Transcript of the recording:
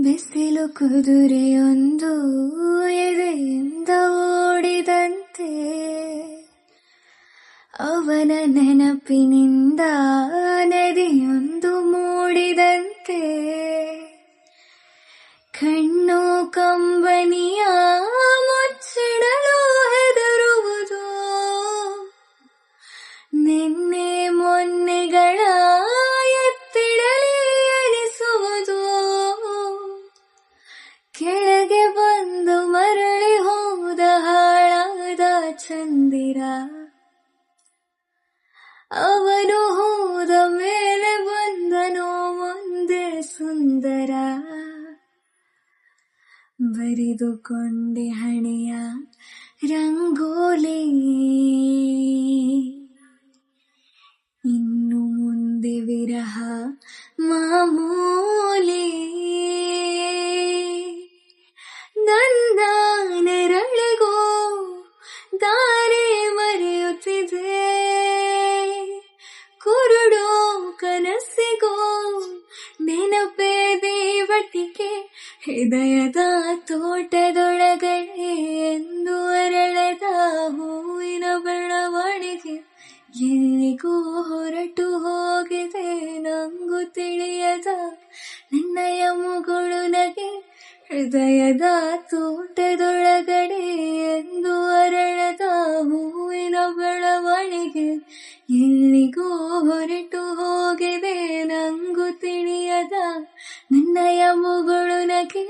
ಬಿಸಿಲು ಕುದುರೆಯೊಂದು ಎದೆಯಿಂದ ಓಡಿದಂತೆ, ಅವನ ನೆನಪಿನಿಂದ ನದಿಯೊಂದು ಮೂಡಿದಂತೆ, ಕಣ್ಣು ಕಂಬನಿಯ ಮುಚ್ಚಿಡಲು ಹೆದರುವುದು, ನಿನ್ನೆ ಮೊನ್ನೆಗಳ ಎತ್ತಿಡಲಿ ಎನಿಸುವುದು, ಕೆಳಗೆ ಬಂದು ಮರಳಿ ಹೋದ ಹಾಳಾದ ಚಂದಿರ, ಅವನು ಹೋದ ಮೇಲೆ ಬಂದನೋ ಒಂದೇ ಸುಂದರ. ಬರಿದುಕೊಂಡೆ ಹಣೆಯ ರಂಗೋಲಿ, ಇನ್ನು ಮುಂದೆ ವಿರಹ ಮಾಮೂಲಿ. ನನ್ನ ನೆರಳಿಗೂ ದಾರಿ ಮರೆಯುತ್ತಿದೆ, ಕುರುಡು ಕನಸಿಗೂ ನೆನಪೇ ದೇವಟಿಕೆ, ಹೃದಯದ ತೋಟದೊಳಗಡೆ ಎಂದು ಅರಳದ ಹೂವಿನ ಬೆಳವಣಿಗೆ, ಎಲ್ಲಿಗೂ ಹೊರಟು ಹೋಗಿದೆ ನಂಗೂ ತಿಳಿಯದ ನಿನ್ನಯ ಮುಗುಳು ನಗೆ, ಹೃದಯದ ತೋಟದೊಳಗಡೆ ಎಂದು ಅರಳದ ಹೂವಿನ ಬೆಳವಣಿಗೆ, ಎಲ್ಲಿಗೂ ಹೊರಟು ಹೋಗಿದೆ ನಂಗೂ ತಿಳಿಯದ ನಿನ್ನಯ ಮುಗುಳು ನಗೆ.